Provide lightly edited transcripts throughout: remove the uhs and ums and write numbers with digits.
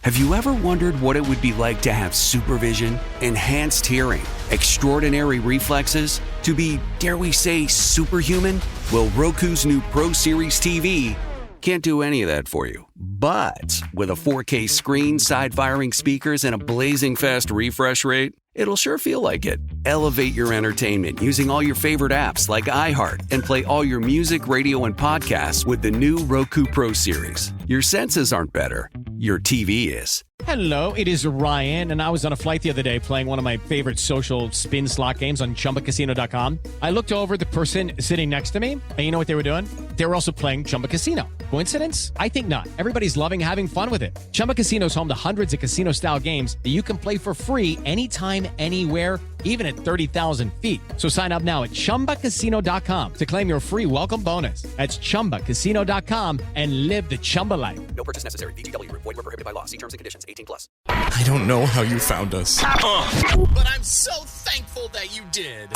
Have you ever wondered what it would be like to have supervision, enhanced hearing, extraordinary reflexes, to be, dare we say, superhuman? Well, Roku's new Pro Series TV can't do any of that for you. But with a 4K screen, side-firing speakers, and a blazing fast refresh rate, it'll sure feel like it. Elevate your entertainment using all your favorite apps like iHeart and play all your music, radio, and podcasts with the new Roku Pro Series. Your senses aren't better. Your TV is. Hello, it is Ryan, and I was on a flight the other day playing one of my favorite social spin slot games on ChumbaCasino.com. I looked over at the person sitting next to me, and you know what they were doing? They were also playing Chumba Casino. Coincidence? I think not. Everybody's loving having fun with it. Chumba Casino is home to hundreds of casino-style games that you can play for free anytime, anywhere, even at 30,000 feet. So sign up now at ChumbaCasino.com to claim your free welcome bonus. That's ChumbaCasino.com and live the Chumba life. No purchase necessary. VGW. Void were prohibited by law. See terms and conditions. 18+. I don't know how you found us. But I'm so thankful that you did.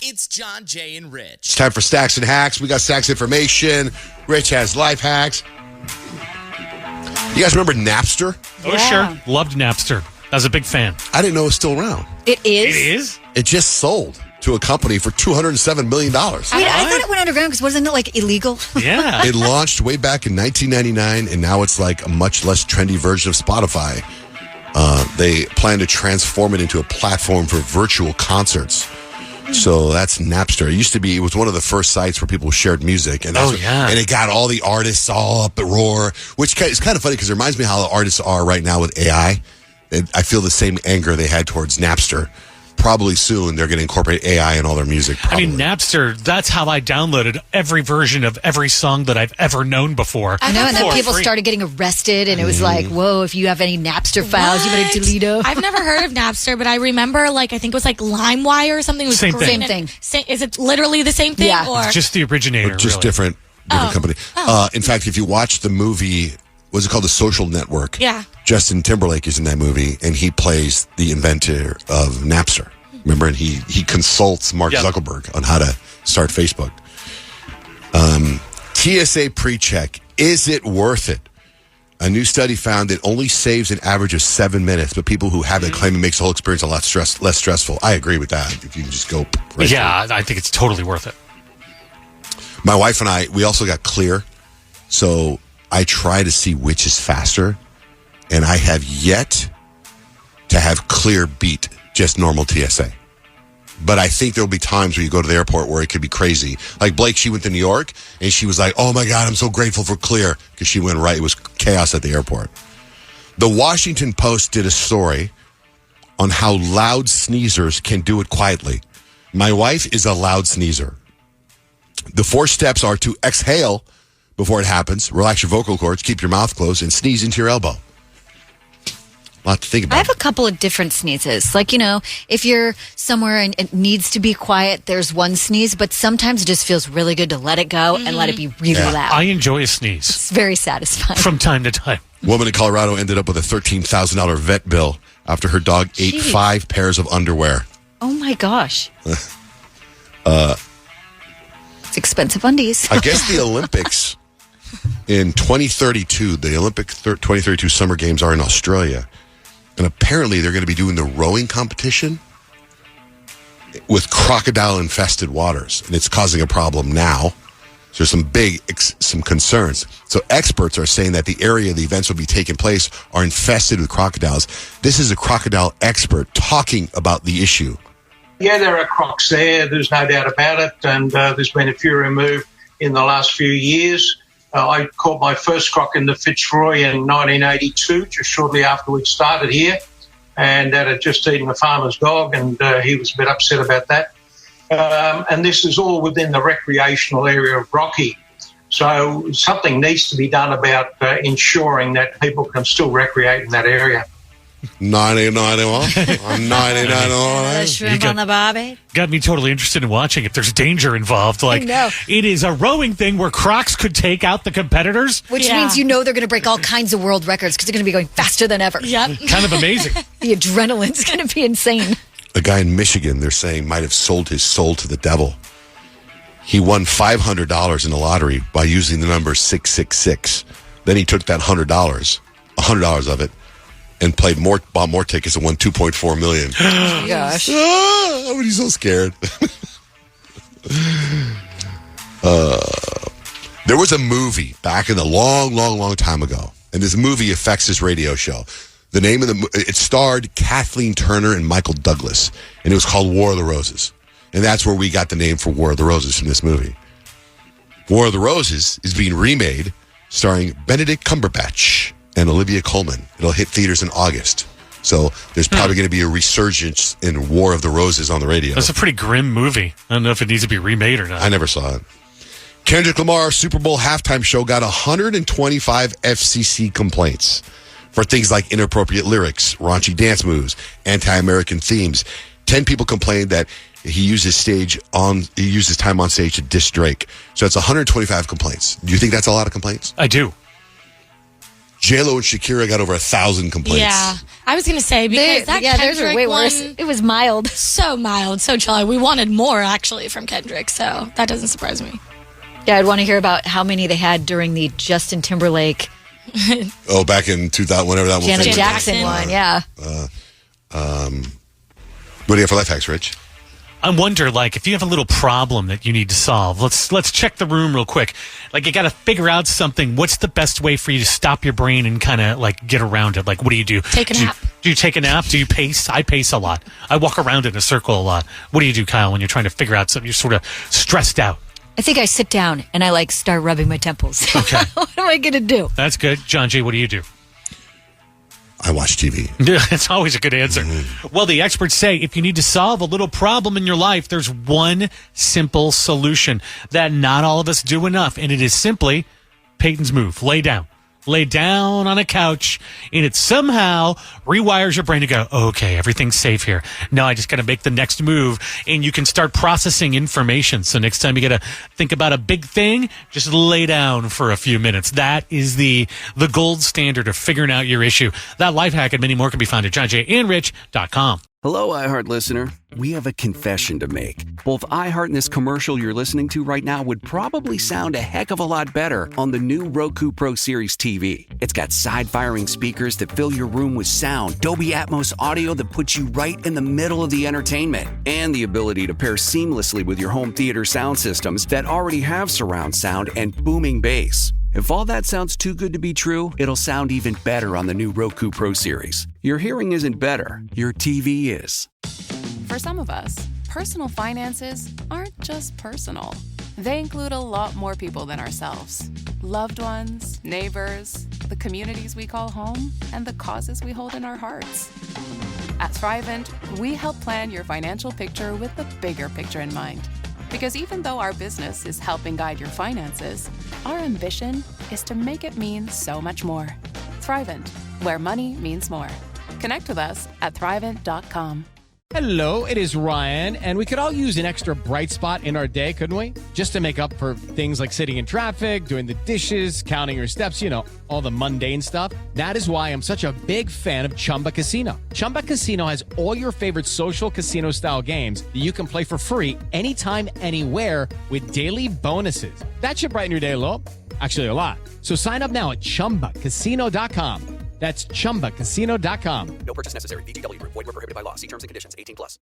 It's John, Jay, and Rich. It's time for Stacks and Hacks. We got Stacks information. Rich has life hacks. You guys remember Napster? Oh, sure. Loved Napster. I was a big fan. I didn't know it was still around. It is? It is? It just sold to a company for $207 million. Wait, I thought it went underground because wasn't it like illegal? Yeah. It launched way back in 1999, and now it's like a much less trendy version of Spotify. They plan to transform it into a platform for virtual concerts. So that's Napster. It was one of the first sites where people shared music. And and it got all the artists all up at roar, which is kind of funny because it reminds me how the artists are right now with AI. I feel the same anger they had towards Napster. Probably soon they're going to incorporate AI in all their music. Probably. I mean, Napster, that's how I downloaded every version of every song that I've ever known before. I know, and then people started getting arrested, and it was like, whoa, if you have any Napster files, you better delete them. I've never heard of Napster, but I remember, I think it was like LimeWire or something. It was Same thing. Is it literally the same thing? Yeah. Or? It's just the originator, just really. different company. In fact, if you watch the movie, what's it called? The Social Network. Yeah. Justin Timberlake is in that movie, and he plays the inventor of Napster. Remember, and he consults Mark Zuckerberg on how to start Facebook. TSA PreCheck, is it worth it? A new study found it only saves an average of 7 minutes, but people who have it claim it makes the whole experience a lot less stressful. I agree with that. If you can just go right through. I think it's totally worth it. My wife and I, we also got Clear, so I try to see which is faster, and I have yet to have Clear beat just normal TSA. But I think there'll be times where you go to the airport where it could be crazy. Like Blake, she went to New York, and she was like, oh my God, I'm so grateful for Clear, because she went right. It was chaos at the airport. The Washington Post did a story on how loud sneezers can do it quietly. My wife is a loud sneezer. The 4 steps are to exhale before it happens, relax your vocal cords, keep your mouth closed, and sneeze into your elbow. A lot to think about. I have a couple of different sneezes. Like, if you're somewhere and it needs to be quiet, there's one sneeze, but sometimes it just feels really good to let it go and let it be really loud. I enjoy a sneeze. It's very satisfying. From time to time. Woman in Colorado ended up with a $13,000 vet bill after her dog ate 5 pairs of underwear. Oh my gosh. It's expensive undies. I guess the Olympics in 2032, the Olympic 2032 Summer Games are in Australia. And apparently they're going to be doing the rowing competition with crocodile-infested waters. And it's causing a problem now. So there's some concerns. So experts are saying that the area the events will be taking place are infested with crocodiles. This is a crocodile expert talking about the issue. Yeah, there are crocs there. There's no doubt about it. And there's been a few removed in the last few years. I caught my first croc in the Fitzroy in 1982, just shortly after we'd started here. And that had just eaten a farmer's dog, and he was a bit upset about that. And this is all within the recreational area of Rocky. So something needs to be done about ensuring that people can still recreate in that area. 99 Shrimp on the barbie. Got me totally interested in watching if there's danger involved. Like, it is a rowing thing where crocs could take out the competitors. Which means they're going to break all kinds of world records because they're going to be going faster than ever. Yep. Kind of amazing. The adrenaline's going to be insane. A guy in Michigan, they're saying, might have sold his soul to the devil. He won $500 in the lottery by using the number 666. Then he took that $100 $100 of it, and bought more tickets and won $2.4 million. Oh, gosh. I would be so scared. There was a movie back in the long time ago, and this movie affects this radio show. The name of it starred Kathleen Turner and Michael Douglas, and it was called War of the Roses. And that's where we got the name for War of the Roses from this movie. War of the Roses is being remade, starring Benedict Cumberbatch and Olivia Colman. It'll hit theaters in August. So there's probably going to be a resurgence in War of the Roses on the radio. That's a pretty grim movie. I don't know if it needs to be remade or not. I never saw it. Kendrick Lamar's Super Bowl halftime show got 125 FCC complaints for things like inappropriate lyrics, raunchy dance moves, anti-American themes. 10 people complained that he used his time on stage to diss Drake. So it's 125 complaints. Do you think that's a lot of complaints? I do. J-Lo and Shakira got over 1,000 complaints. Yeah. I was going to say, because theirs were way worse. It was mild. So mild, so chill. We wanted more, actually, from Kendrick, so that doesn't surprise me. Yeah, I'd want to hear about how many they had during the Justin Timberlake. Back in 2000, whenever that one was. Janet Jackson one, yeah. What do you have for life hacks, Rich? I wonder, like, if you have a little problem that you need to solve, let's check the room real quick. Like, you got to figure out something. What's the best way for you to stop your brain and kind of, like, get around it? Like, what do you do? Take a nap. Do you take a nap? Do you pace? I pace a lot. I walk around in a circle a lot. What do you do, Kyle, when you're trying to figure out something? You're sort of stressed out. I think I sit down and I start rubbing my temples. Okay. What am I going to do? That's good. John G., what do you do? I watch TV. That's always a good answer. Well, the experts say if you need to solve a little problem in your life, there's one simple solution that not all of us do enough, and it is simply Peyton's move. Lay down. Lay down on a couch, and it somehow rewires your brain to go, okay, everything's safe here. Now I just got to make the next move, and you can start processing information. So next time you got to think about a big thing, just lay down for a few minutes. That is the gold standard of figuring out your issue. That life hack and many more can be found at johnjandrich.com. Hello, iHeart listener. We have a confession to make. Both iHeart and this commercial you're listening to right now would probably sound a heck of a lot better on the new Roku Pro Series TV. It's got side-firing speakers that fill your room with sound, Dolby Atmos audio that puts you right in the middle of the entertainment, and the ability to pair seamlessly with your home theater sound systems that already have surround sound and booming bass. If all that sounds too good to be true, it'll sound even better on the new Roku Pro Series. Your hearing isn't better, your TV is. For some of us, personal finances aren't just personal. They include a lot more people than ourselves. Loved ones, neighbors, the communities we call home, and the causes we hold in our hearts. At Thrivent, we help plan your financial picture with the bigger picture in mind. Because even though our business is helping guide your finances, our ambition is to make it mean so much more. Thrivent, where money means more. Connect with us at Thrivent.com. Hello, it is Ryan, and we could all use an extra bright spot in our day, couldn't we? Just to make up for things like sitting in traffic, doing the dishes, counting your steps, all the mundane stuff. That is why I'm such a big fan of Chumba Casino. Chumba Casino has all your favorite social casino-style games that you can play for free anytime, anywhere with daily bonuses. That should brighten your day a little. Actually, a lot. So sign up now at ChumbaCasino.com. That's ChumbaCasino.com. No purchase necessary. VGW Group. Void where prohibited by law. See terms and conditions. 18+.